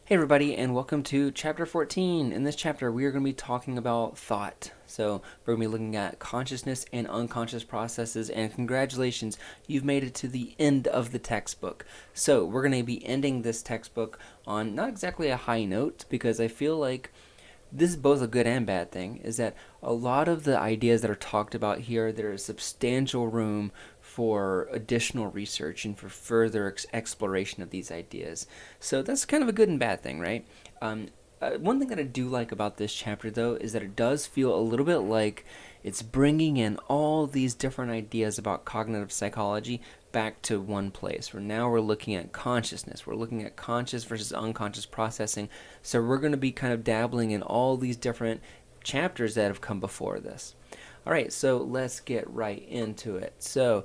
Hey everybody, and welcome to chapter 14. In this chapter, we are going to be talking about thought. So, we're going to be looking at consciousness and unconscious processes, and congratulations, you've made it to the end of the textbook. So, we're going to be ending this textbook on not exactly a high note, because I feel like this is both a good and bad thing, is that a lot of the ideas that are talked about here, there is substantial room for additional research and for further exploration of these ideas. So that's kind of a good and bad thing, right? One thing that I do like about this chapter, though, is that it does feel a little bit like it's bringing in all these different ideas about cognitive psychology back to one place. Where now we're looking at consciousness. We're looking at conscious versus unconscious processing. So we're going to be kind of dabbling in all these different chapters that have come before this. All right, so let's get right into it. So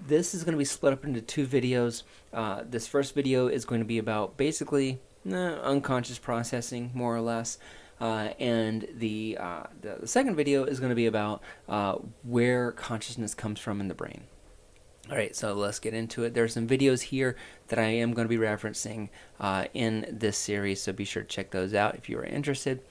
this is going to be split up into two videos. This first video is going to be about basically unconscious processing, more or less. And the second video is going to be about where consciousness comes from in the brain. All right, so let's get into it. There's some videos here that I am going to be referencing in this series, so be sure to check those out if you are interested.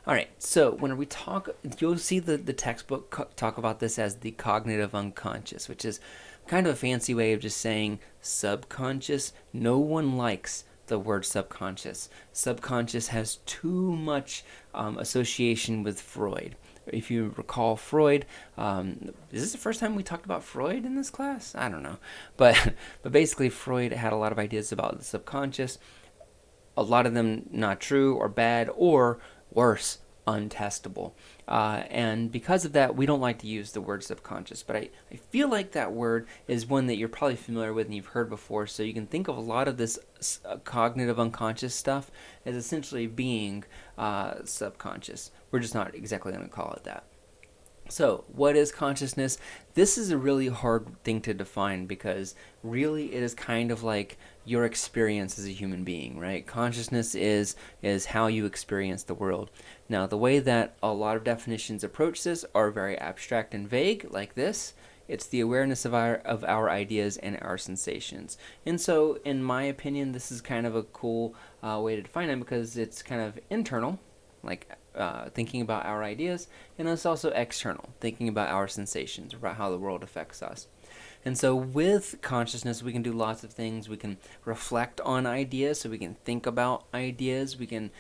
All right, so when we talk, you'll see the textbook talk about this as the cognitive unconscious, which is kind of a fancy way of just saying subconscious. No one likes the word subconscious. Subconscious has too much association with Freud. If you recall Freud, is this the first time we talked about Freud in this class? I don't know. But basically Freud had a lot of ideas about the subconscious. A lot of them not true or bad or worse, untestable. And because of that, we don't like to use the word subconscious. But I feel like that word is one that you're probably familiar with and you've heard before. So you can think of a lot of this cognitive unconscious stuff as essentially being subconscious. We're just not exactly going to call it that. So, what is consciousness? This is a really hard thing to define because really it is kind of like your experience as a human being, right? Consciousness is how you experience the world. Now, the way that a lot of definitions approach this are very abstract and vague, like this. It's the awareness of our ideas and our sensations. And so, in my opinion, this is kind of a cool way to define it because it's kind of internal, like thinking about our ideas, and it's also external, thinking about our sensations, about how the world affects us. And so with consciousness, we can do lots of things. We can reflect on ideas, so we can think about ideas. We can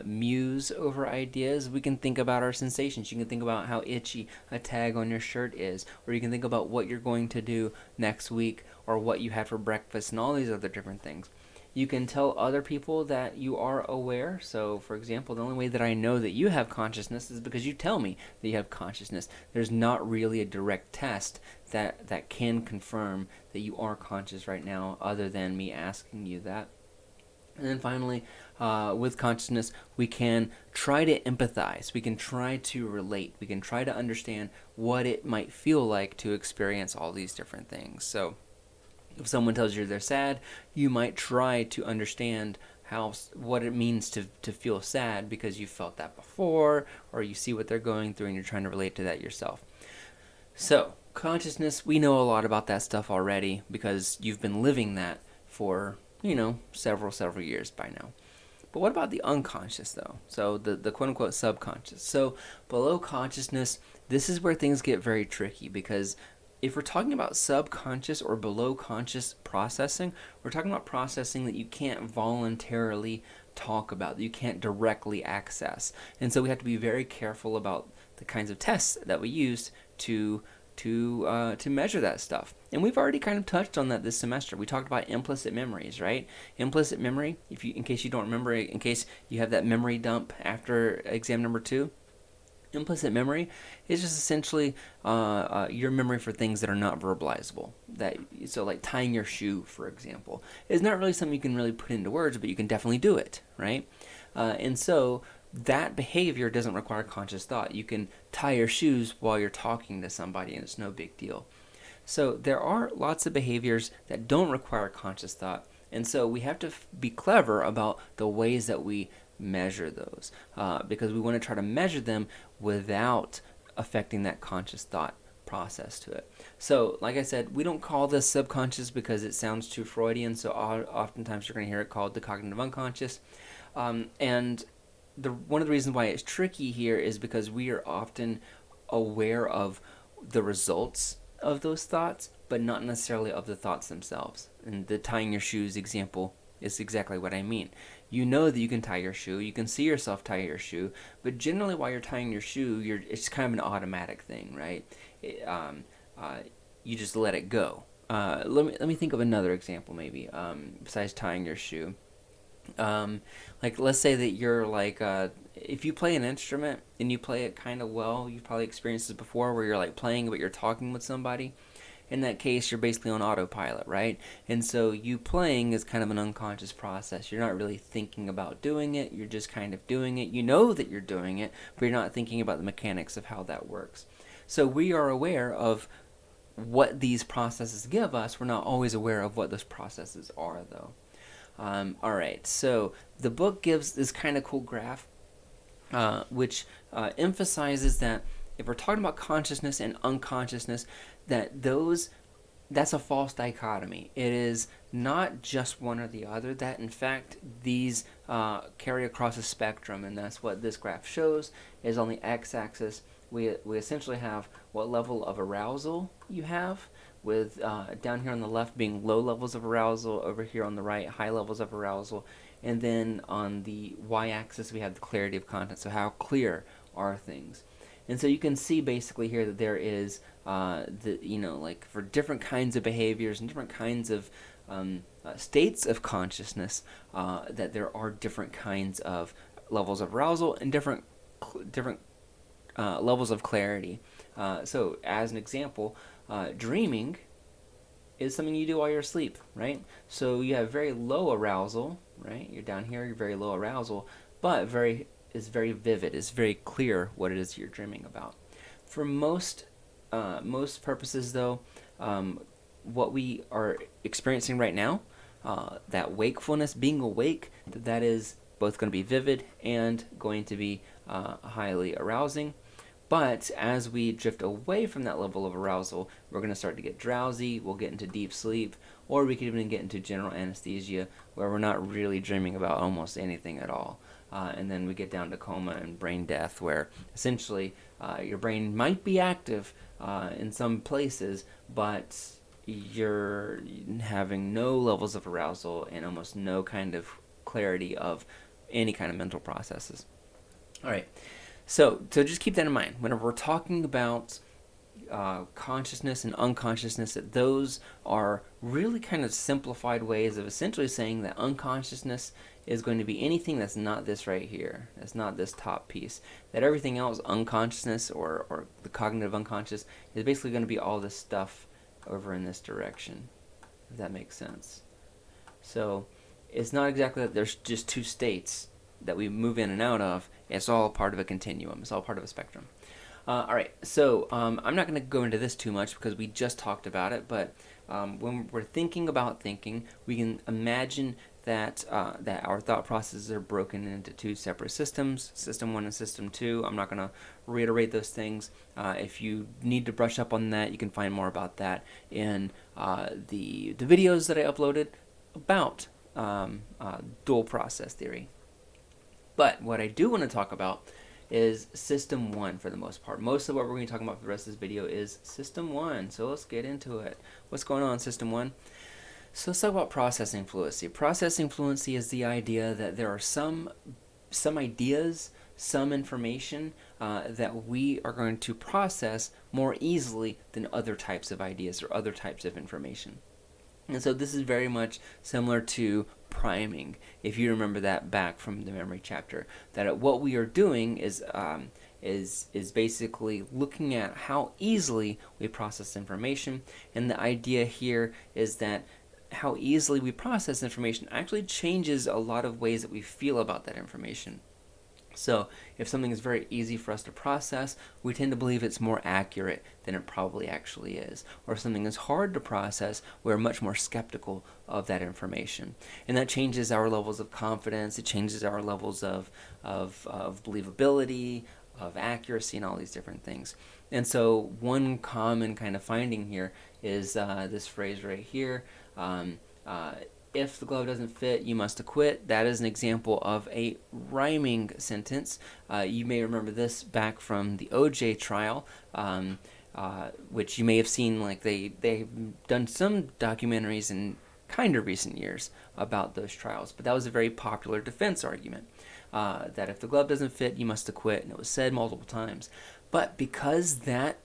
muse over ideas. We can think about our sensations. You can think about how itchy a tag on your shirt is, or you can think about what you're going to do next week, or what you had for breakfast, and all these other different things. You can tell other people that you are aware. So, for example, the only way that I know that you have consciousness is because you tell me that you have consciousness. There's not really a direct test that can confirm that you are conscious right now other than me asking you that. And then finally, with consciousness, we can try to empathize. We can try to relate. We can try to understand what it might feel like to experience all these different things. So, if someone tells you they're sad, you might try to understand what it means to feel sad because you felt that before, or you see what they're going through and you're trying to relate to that yourself. So, consciousness, we know a lot about that stuff already because you've been living that for, several years by now. But what about the unconscious, though? So the quote-unquote subconscious. So below consciousness, this is where things get very tricky because if we're talking about subconscious or below conscious processing, we're talking about processing that you can't voluntarily talk about, that you can't directly access. And so we have to be very careful about the kinds of tests that we use to measure that stuff. And we've already kind of touched on that this semester. We talked about implicit memories, right? Implicit memory, in case you don't remember, in case you have that memory dump after exam number 2, implicit memory is just essentially your memory for things that are not verbalizable. So like tying your shoe, for example, is not really something you can really put into words, but you can definitely do it, right? And so that behavior doesn't require conscious thought. You can tie your shoes while you're talking to somebody, and it's no big deal. So there are lots of behaviors that don't require conscious thought, and so we have to be clever about the ways that we measure those because we want to try to measure them without affecting that conscious thought process to it. So, like I said, we don't call this subconscious because it sounds too Freudian, so oftentimes you're going to hear it called the cognitive unconscious. And one of the reasons why it's tricky here is because we are often aware of the results of those thoughts, but not necessarily of the thoughts themselves. And the tying your shoes example is exactly what I mean. You know that you can tie your shoe, you can see yourself tie your shoe, but generally while you're tying your shoe, it's kind of an automatic thing, right? You just let it go. Let me think of another example maybe, besides tying your shoe. Like let's say that you're like if you play an instrument and you play it kind of well, you've probably experienced this before where you're like playing but you're talking with somebody. In that case, you're basically on autopilot, right? And so you playing is kind of an unconscious process. You're not really thinking about doing it, you're just kind of doing it. You know that you're doing it, but you're not thinking about the mechanics of how that works. So we are aware of what these processes give us. We're not always aware of what those processes are, though. All right, so the book gives this kind of cool graph, which emphasizes that if we're talking about consciousness and unconsciousness, that's a false dichotomy. It is not just one or the other. That in fact these carry across a spectrum, and that's what this graph shows. Is on the x-axis we essentially have what level of arousal you have, with down here on the left being low levels of arousal, over here on the right high levels of arousal, and then on the y-axis we have the clarity of content, so how clear are things. And so you can see basically here that there is like for different kinds of behaviors and different kinds of states of consciousness, that there are different kinds of levels of arousal and different levels of clarity. So as an example, dreaming is something you do while you're asleep, right? So you have very low arousal, right? You're down here, you're very low arousal, but is very vivid, is very clear what it is you're dreaming about. For most purposes, though, what we are experiencing right now, that wakefulness, being awake, that is both going to be vivid and going to be highly arousing. But as we drift away from that level of arousal, we're going to start to get drowsy, we'll get into deep sleep, or we could even get into general anesthesia, where we're not really dreaming about almost anything at all. And then we get down to coma and brain death, where essentially your brain might be active in some places, but you're having no levels of arousal and almost no kind of clarity of any kind of mental processes. All right. So just keep that in mind. Whenever we're talking about consciousness and unconsciousness, that those are really kind of simplified ways of essentially saying that unconsciousness is going to be anything that's not this right here. That's not this top piece. That everything else, unconsciousness or the cognitive unconscious, is basically going to be all this stuff over in this direction, if that makes sense. So it's not exactly that there's just two states that we move in and out of. It's all part of a continuum. It's all part of a spectrum. All right, so I'm not going to go into this too much because we just talked about it, but when we're thinking about thinking, we can imagine that our thought processes are broken into two separate systems, System 1 and System 2. I'm not going to reiterate those things. If you need to brush up on that, you can find more about that in the videos that I uploaded about dual process theory. But what I do want to talk about is System 1 for the most part. Most of what we're going to be talking about for the rest of this video is System 1. So let's get into it. What's going on in System 1? So let's talk about processing fluency. Processing fluency is the idea that there are some ideas, some information that we are going to process more easily than other types of ideas or other types of information. And so this is very much similar to priming, if you remember that back from the memory chapter, that what we are doing is basically looking at how easily we process information. And the idea here is that how easily we process information actually changes a lot of ways that we feel about that information. So if something is very easy for us to process, we tend to believe it's more accurate than it probably actually is. Or if something is hard to process, we're much more skeptical of that information. And that changes our levels of confidence, it changes our levels of believability, of accuracy, and all these different things. And so one common kind of finding here is this phrase right here. If the glove doesn't fit, you must acquit. That is an example of a rhyming sentence. You may remember this back from the OJ trial, which you may have seen. Like they've done some documentaries in kind of recent years about those trials. But that was a very popular defense argument, that if the glove doesn't fit, you must acquit. And it was said multiple times. But because that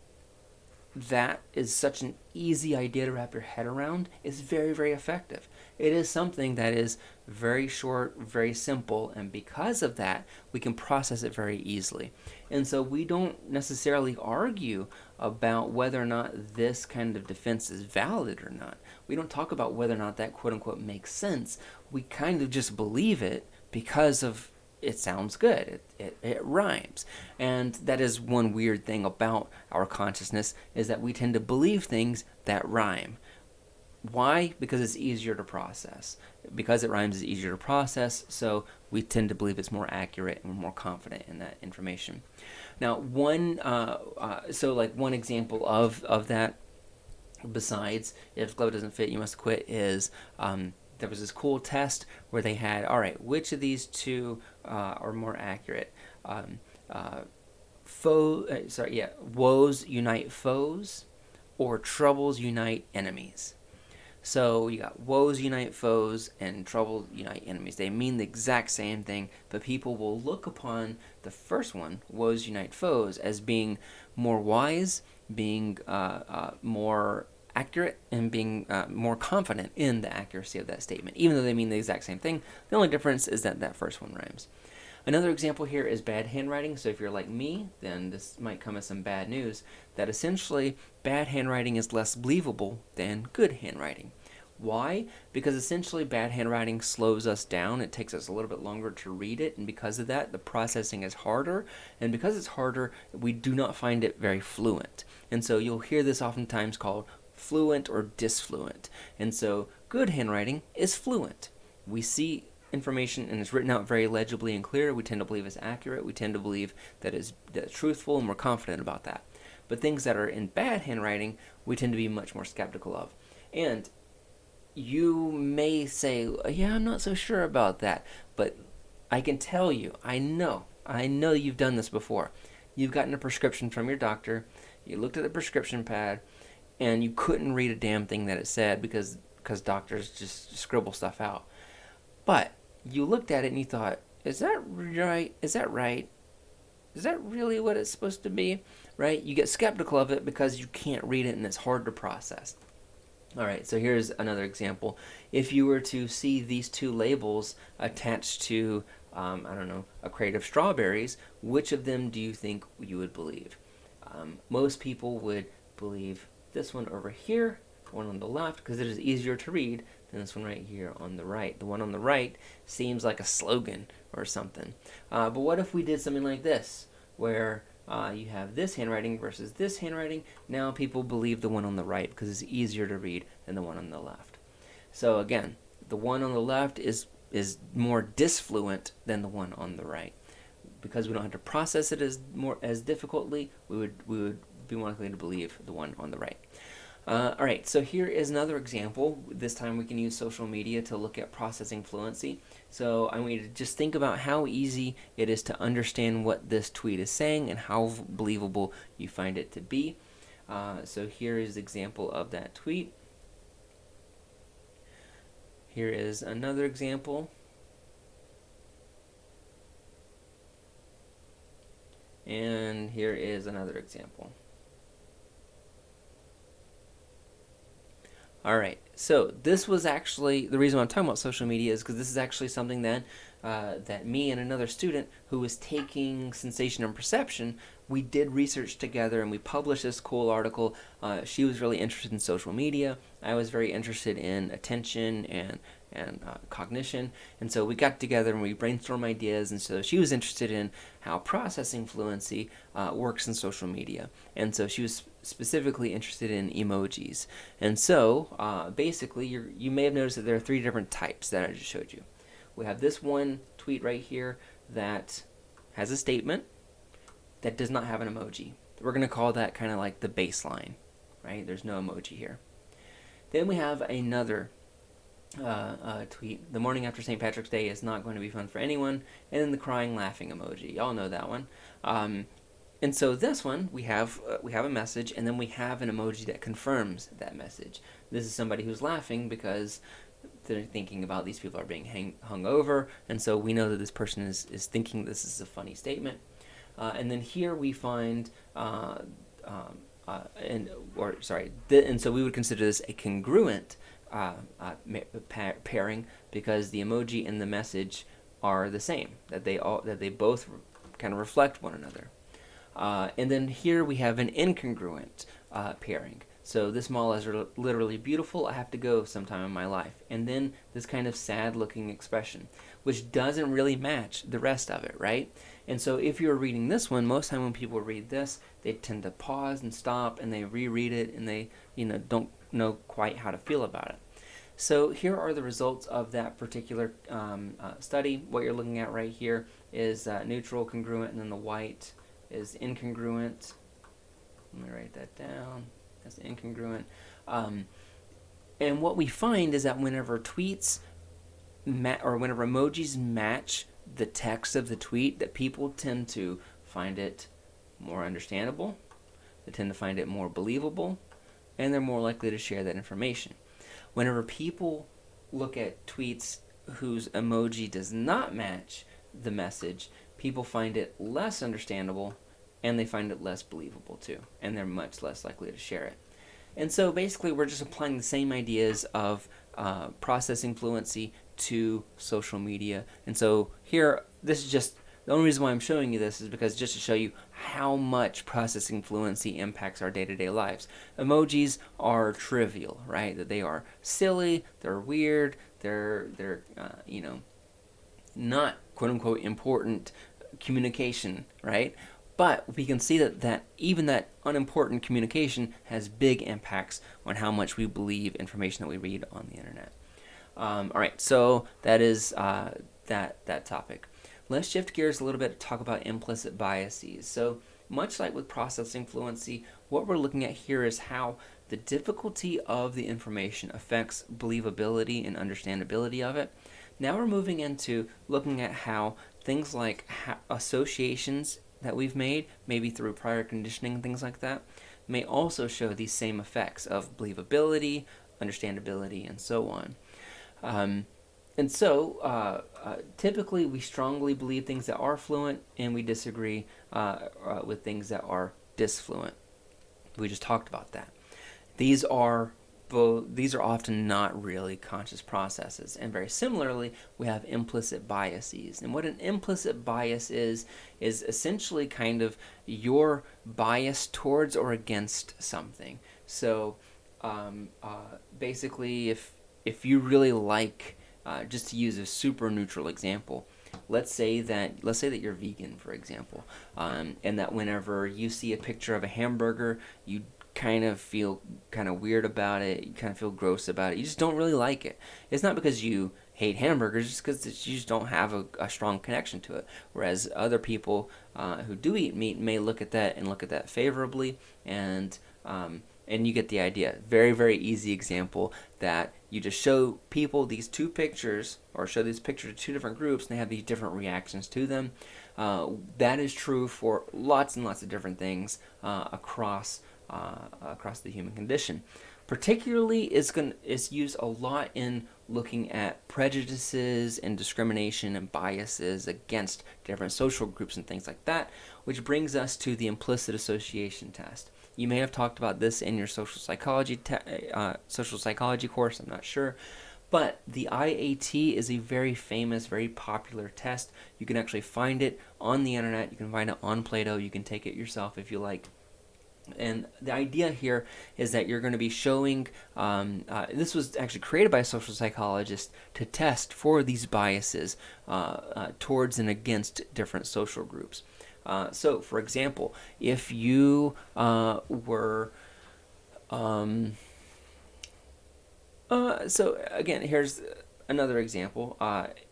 is such an easy idea to wrap your head around, it's very, very effective. It is something that is very short, very simple, and because of that, we can process it very easily. And so we don't necessarily argue about whether or not this kind of defense is valid or not. We don't talk about whether or not that quote-unquote makes sense. We kind of just believe it because of it sounds good. It rhymes. And that is one weird thing about our consciousness, is that we tend to believe things that rhyme. Why? Because it's easier to process. Because it rhymes, it's easier to process, so we tend to believe it's more accurate and we're more confident in that information. Now, one example of that, besides if glove doesn't fit, you must quit, is there was this cool test where they had, all right, which of these two are more accurate? Woes unite foes, or troubles unite enemies. So you got woes unite foes and troubles unite enemies. They mean the exact same thing, but people will look upon the first one, woes unite foes, as being more wise, being more accurate, and being more confident in the accuracy of that statement, even though they mean the exact same thing. The only difference is that that first one rhymes. Another example here is bad handwriting. So if you're like me, then this might come as some bad news, that essentially bad handwriting is less believable than good handwriting. Why? Because essentially bad handwriting slows us down. It takes us a little bit longer to read it, and because of that, the processing is harder. And because it's harder, we do not find it very fluent. And so you'll hear this oftentimes called fluent or disfluent. And so good handwriting is fluent. We see information and it's written out very legibly and clear. We tend to believe it's accurate. We tend to believe that it's truthful, and we're confident about that. But things that are in bad handwriting, we tend to be much more skeptical of. And you may say, yeah, I'm not so sure about that. But I can tell you, I know you've done this before. You've gotten a prescription from your doctor. You looked at the prescription pad, and you couldn't read a damn thing that it said because doctors just scribble stuff out. But you looked at it and you thought, is that right? Is that right? Is that really what it's supposed to be? Right? You get skeptical of it because you can't read it and it's hard to process. All right, so here's another example. If you were to see these two labels attached to, a crate of strawberries, which of them do you think you would believe? Most people would believe this one over here, one on the left, because it is easier to read than this one right here on the right. The one on the right seems like a slogan or something. But what if we did something like this, where you have this handwriting versus this handwriting? Now people believe the one on the right because it's easier to read than the one on the left. So again, the one on the left is more disfluent than the one on the right. Because we don't have to process it as difficultly, we would be more likely to believe the one on the right. All right, so here is another example. This time we can use social media to look at processing fluency. So I want you to just think about how easy it is to understand what this tweet is saying and how believable you find it to be. So here is an example of that tweet. Here is another example. And here is another example. All right, so this was actually, the reason why I'm talking about social media is because this is actually something that me and another student who was taking sensation and perception, we did research together and we published this cool article. She was really interested in social media. I was very interested in attention and cognition, and so we got together and we brainstormed ideas. And so she was interested in how processing fluency works in social media, and so she was specifically interested in emojis. And so basically you may have noticed that there are three different types that I just showed you. We have this one tweet right here that has a statement that does not have an emoji. We're going to call that kind of like the baseline, right? There's no emoji here. Then we have another tweet. The morning after St. Patrick's Day is not going to be fun for anyone. And then the crying, laughing emoji. Y'all know that one. And so this one, we have a message, and then we have an emoji that confirms that message. This is somebody who's laughing because they're thinking about these people are being hung over, and so we know that this person is thinking this is a funny statement. And then here we find, and so we would consider this a congruent pairing because the emoji and the message are the same, that they both kind of reflect one another. And then here we have an incongruent pairing. So this mall is literally beautiful. I have to go sometime in my life. And then this kind of sad-looking expression, which doesn't really match the rest of it, right? And so if you're reading this one, most time when people read this, they tend to pause and stop, and they reread it, and they don't know quite how to feel about it. So here are the results of that particular study. What you're looking at right here is neutral, congruent, and then the white is incongruent. Let me write that down. That's incongruent. And what we find is that whenever tweets or whenever emojis match the text of the tweet, that people tend to find it more understandable, they tend to find it more believable, and they're more likely to share that information. Whenever people look at tweets whose emoji does not match the message, people find it less understandable, and they find it less believable too, and they're much less likely to share it. And so basically we're just applying the same ideas of processing fluency to social media. And so here, this is just, the only reason why I'm showing you this is because just to show you how much processing fluency impacts our day-to-day lives. Emojis are trivial, right? That they are silly, they're weird, they're not quote-unquote important communication, right? But we can see that even that unimportant communication has big impacts on how much we believe information that we read on the internet. All right, so that is that topic. Let's shift gears a little bit to talk about implicit biases. So much like with processing fluency, what we're looking at here is how the difficulty of the information affects believability and understandability of it. Now we're moving into looking at how things like associations that we've made, maybe through prior conditioning and things like that, may also show these same effects of believability, understandability, and so on. And so typically we strongly believe things that are fluent, and we disagree with things that are disfluent. We just talked about that. These are often not really conscious processes. And very similarly, we have implicit biases. And what an implicit bias is essentially kind of your bias towards or against something. So basically, if you really like, just to use a super neutral example, let's say that you're vegan, for example, and that whenever you see a picture of a hamburger, you kind of feel kind of weird about it, you kind of feel gross about it, you just don't really like it. It's not because you hate hamburgers, just because you just don't have a strong connection to it. Whereas other people who do eat meat may look at that favorably, and you get the idea. Very, very easy example that you just show people these two pictures, or show these pictures to two different groups, and they have these different reactions to them. That is true for lots and lots of different things across the human condition. Particularly, it's used a lot in looking at prejudices and discrimination and biases against different social groups and things like that, which brings us to the implicit association test. You may have talked about this in your social psychology course, I'm not sure. But the IAT is a very famous, very popular test. You can actually find it on the internet. You can find it on Plato. You can take it yourself if you like. And the idea here is that you're going to be showing, this was actually created by a social psychologist to test for these biases towards and against different social groups. So, for example, if you were... so, again, here's another example,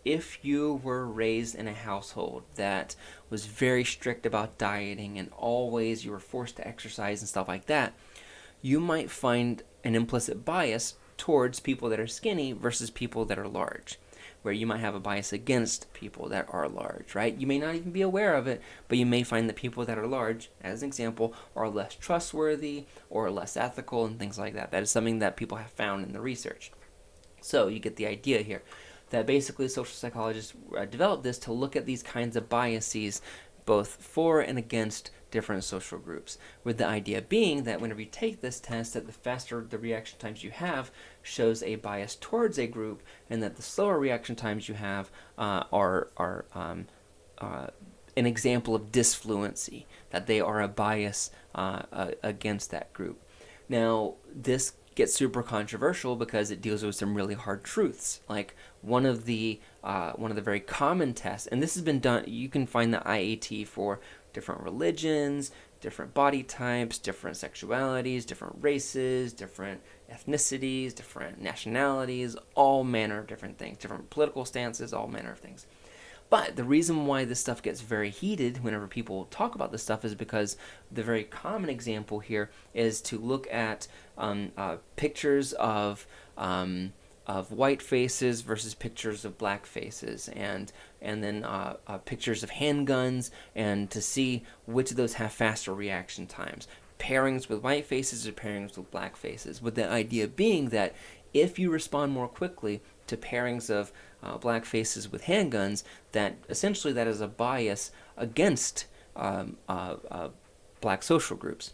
if you were raised in a household that was very strict about dieting and always you were forced to exercise and stuff like that, you might find an implicit bias towards people that are skinny versus people that are large, where you might have a bias against people that are large, right? You may not even be aware of it, but you may find that people that are large, as an example, are less trustworthy or less ethical and things like that. That is something that people have found in the research. So you get the idea here that basically social psychologists developed this to look at these kinds of biases both for and against different social groups, with the idea being that whenever you take this test, that the faster the reaction times you have shows a bias towards a group, and that the slower reaction times you have are an example of disfluency, that they are a bias against that group. Now, this gets super controversial because it deals with some really hard truths. Like one of the very common tests, and this has been done. You can find the IAT for different religions, different body types, different sexualities, different races, different ethnicities, different nationalities, all manner of different things, different political stances, all manner of things. But the reason why this stuff gets very heated whenever people talk about this stuff is because the very common example here is to look at pictures of white faces versus pictures of black faces, and then pictures of handguns, and to see which of those have faster reaction times. Pairings with white faces or pairings with black faces, with the idea being that if you respond more quickly to pairings of black faces with handguns, that essentially that is a bias against black social groups.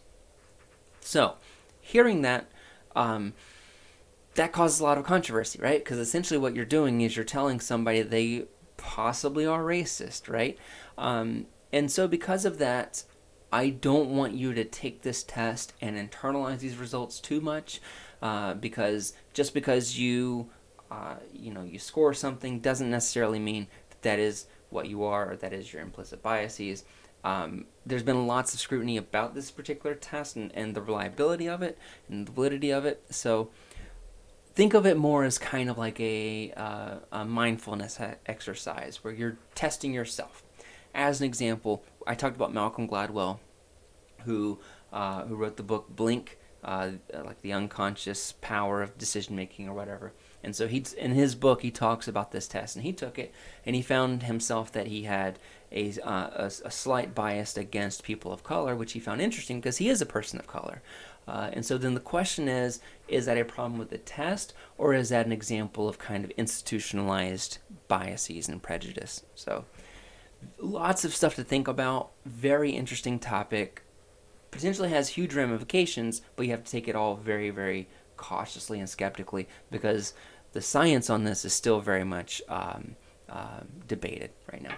So, hearing that, that causes a lot of controversy, right? Because essentially what you're doing is you're telling somebody they possibly are racist, right? And so because of that, I don't want you to take this test and internalize these results too much, because just because you score something doesn't necessarily mean that is what you are, or that is your implicit biases. There's been lots of scrutiny about this particular test and the reliability of it and the validity of it. So think of it more as kind of like a mindfulness exercise where you're testing yourself. As an example, I talked about Malcolm Gladwell, who wrote the book Blink, like the unconscious power of decision making or whatever. And so in his book he talks about this test, and he took it and he found himself that he had a slight bias against people of color, which he found interesting because he is a person of color. And so then the question is that a problem with the test, or is that an example of kind of institutionalized biases and prejudice? So lots of stuff to think about. Very interesting topic. Potentially has huge ramifications, but you have to take it all very, very cautiously and skeptically, because the science on this is still very much debated right now.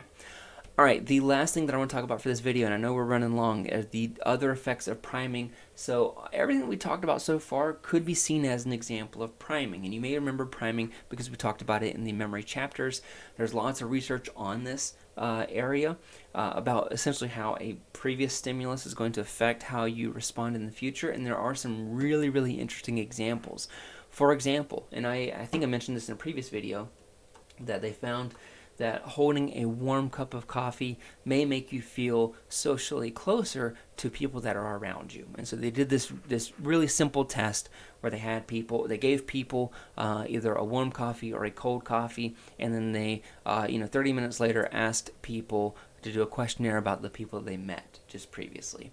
All right, the last thing that I want to talk about for this video, and I know we're running long, is the other effects of priming. So everything that we talked about so far could be seen as an example of priming, and you may remember priming because we talked about it in the memory chapters. There's lots of research on this area about essentially how a previous stimulus is going to affect how you respond in the future, and there are some really, really interesting examples. For example, and I think I mentioned this in a previous video, that they found that holding a warm cup of coffee may make you feel socially closer to people that are around you. And so they did this really simple test where they gave people either a warm coffee or a cold coffee, and then they 30 minutes later asked people to do a questionnaire about the people they met just previously.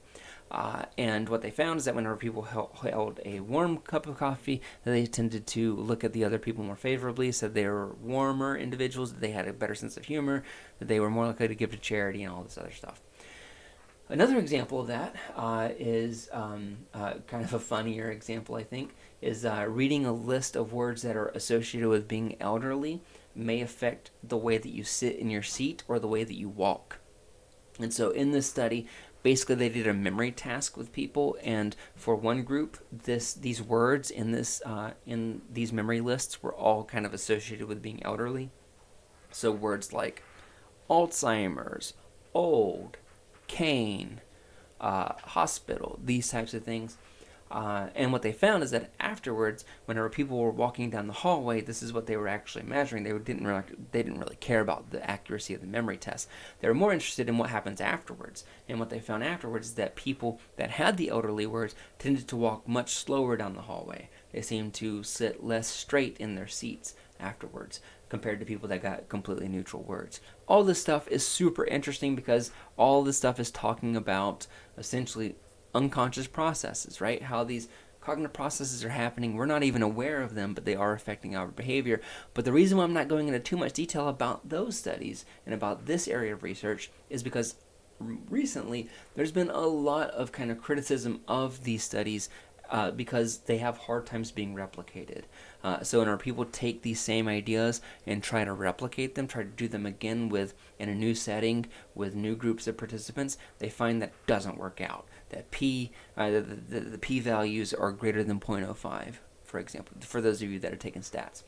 And what they found is that whenever people held a warm cup of coffee, they tended to look at the other people more favorably, said they were warmer individuals, that they had a better sense of humor, that they were more likely to give to charity, and all this other stuff. Another example of that is kind of a funnier example, I think, is reading a list of words that are associated with being elderly may affect the way that you sit in your seat or the way that you walk. And so in this study, basically they did a memory task with people, and for one group, these words in these memory lists were all kind of associated with being elderly. So words like Alzheimer's, old, cane, hospital, these types of things. And what they found is that afterwards, whenever people were walking down the hallway, this is what they were actually measuring. They didn't really care about the accuracy of the memory test. They were more interested in what happens afterwards. And what they found afterwards is that people that had the elderly words tended to walk much slower down the hallway. They seemed to sit less straight in their seats afterwards compared to people that got completely neutral words. All this stuff is super interesting because all this stuff is talking about essentially unconscious processes, right? How these cognitive processes are happening. We're not even aware of them, but they are affecting our behavior. But the reason why I'm not going into too much detail about those studies and about this area of research is because recently there's been a lot of kind of criticism of these studies because they have hard times being replicated. So whenever people take these same ideas and try to replicate them, try to do them again in a new setting with new groups of participants, they find that doesn't work out. That the p-values are greater than 0.05, for example, for those of you that are taking stats.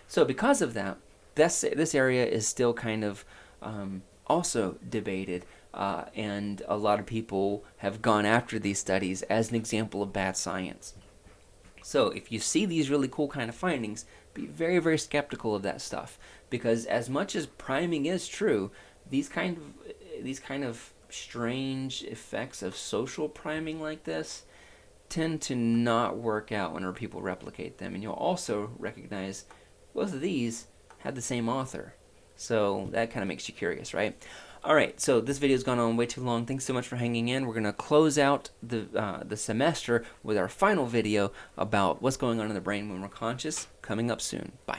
So because of that, this area is still kind of also debated, and a lot of people have gone after these studies as an example of bad science. So if you see these really cool kind of findings, be very, very skeptical of that stuff, because as much as priming is true, these kind of strange effects of social priming like this tend to not work out whenever people replicate them. And you'll also recognize both of these had the same author. So that kind of makes you curious, right? Alright, so this video's gone on way too long. Thanks so much for hanging in. We're going to close out the semester with our final video about what's going on in the brain when we're conscious, coming up soon. Bye.